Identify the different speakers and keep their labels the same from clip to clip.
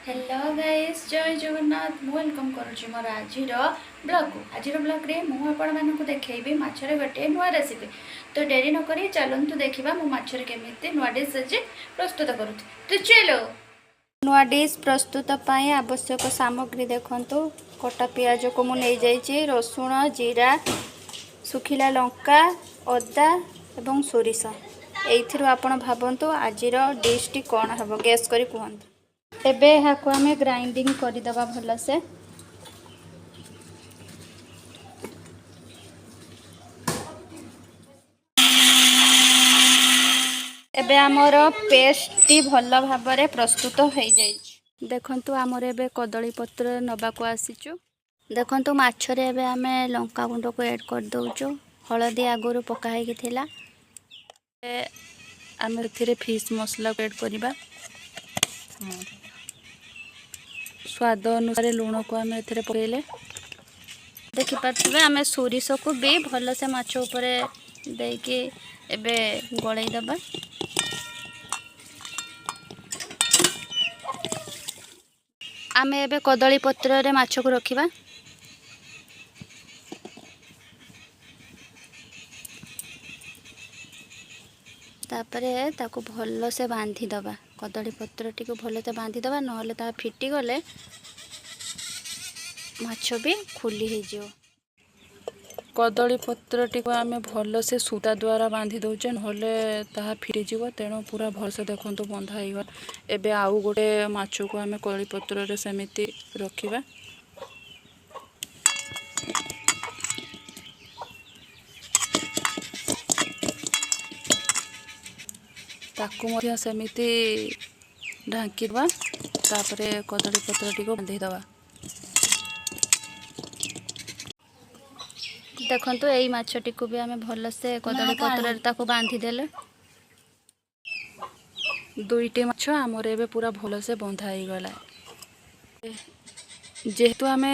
Speaker 1: Hello guys जय Jagannath welcome करुच्ची मोर आज blog को आज ब्लॉग रे मु आपण मानक देखैबी माछरे गोटे नुआ रेसिपी। तो डेरी न करी चलतु देखा मु माछरे केमिति नुआ डिश आज प्रस्तुत करूँ। तो चलो नुआ डिश प्रस्तुत पाई आवश्यक सामग्री देखंतु। कटा पियाज को मु नहीं जाइए, रसुण जीरा सुखिला लंका अदा एवं सोरिष। एइथिरु आपण भाबंतु आजिर डिश टी कौन हम गैस करी कहंतु। एबे को आमे ग्राइंडिंग करदे भल से। एबे आमर पेस्ट टी भल भाव प्रस्तुत हो जाए। देखंतु आमर एबे कदली पत्र नबा को आसीचु। देखंतु माछरे एबे आमे लंका गुंड को ऐड कर दउचु। हळदी आगुरु पकाई कि थिला। आमे थिरे फिश मसला को ऐड करिबा। स्वाद अनुसार लुण को आम ए पकड़े देखिपे आम सोरिष को भी भल से माछ उपर देकी एबे गलई दबा। आम एबे कदली पत्र रे माछ को रखिबा। तापरे ताको भल से बांधी दबा। कदली पत्र टी को भल से बांधी दबा, नहले ता फिटी गले माछ भी खुली हो जाओ। कदली पत्र टी को आमे भल से सूता द्वारा बांधी दउचे, नहले ता फिटी जीव। तेणु पूरा भल से देखंतु बंधा होइगल। एबे आउ गोटे माछ को आमे कदली पत्र रे सेमिति रखिबा। ताकू मध्य सेमिति ढांकी दबा। तापरे कदली पत्र टी को बांधी दबा। देखंतु एई माछटी को भी आमे भल से कदली पत्र ताकू बांधी देले। दुईटी माछ आमर एबे पूरा भल से बंधा हो गला। जेहेतु आमे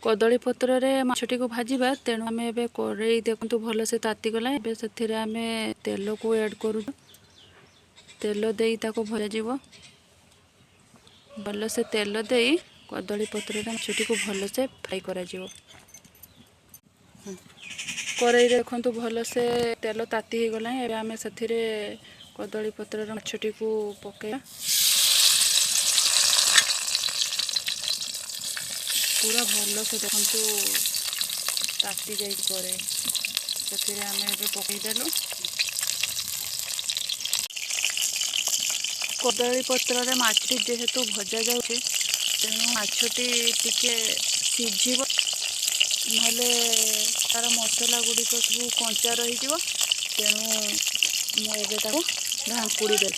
Speaker 1: कदली पत्र रे माछटी को भाजीबा, तेणु आमे एबे कड़ाई देखंतु भल से ताती गला। एबे सेथिरे आमे तेल को ऐड करू। तेल देई ताको भजाजिवो। भल से तेल देई कदली पत्र रे माछटी को भल से फ्राई करा जिवो। कड़ाई देखंतु भल से तेल ताती हो गला। एबे आमे सेथिरे कदली पत्र रे माछटी को पकेया। पूरा भल से देखंतु ताती जाई करे। सेथिरे आमे एबे पकेई देलु। कदली पत्र रे माछटी जेहेतु भजा जाउछे, तेणु माछटी टिके सिझिबो, नहले तार मसला गुड़ी को सब कंचा रही जीवो। तेणु मुझे ढांकुड़ी दे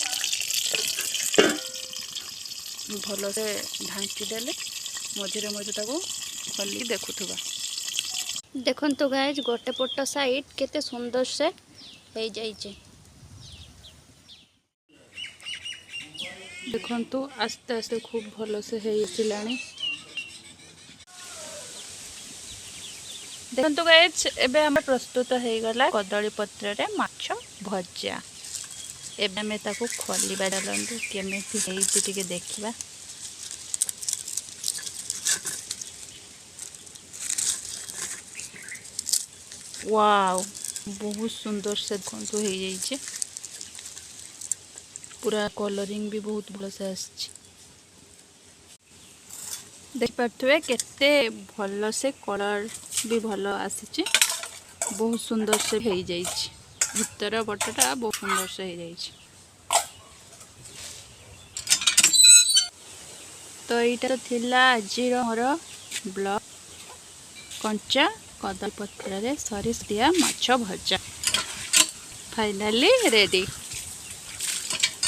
Speaker 1: भल से ढांकी देले मझे मझे खोली देखुवा। देखंतु गाइज गोटे पट साइड केते सुंदर से हो जाइए। देखंतु आस्ते आस्ते खूब भल से होइलानी। देखंतु गाइज एबे हम प्रस्तुत हो गला कदली पत्र रे माछ भजा। एबे हमें ताको खोलिबा। चलंतु केमिति हेइति टिके देखिबा। वाओ बहुत सुंदर से देखंतु हो जाइए। पूरा कलरिंग भी बहुत भल से आछि। देख पार्थे केते भल से कलर भी भल आसी। बहुत सुंदर से हो जाइए। भितर बटटा बहुत सुंदर से हो जाइए। तो यहाँ थिला आज मोर ब्लॉग कंचा कदली पत्र रे सरिष दिया माछ भजा फाइनली रेडी।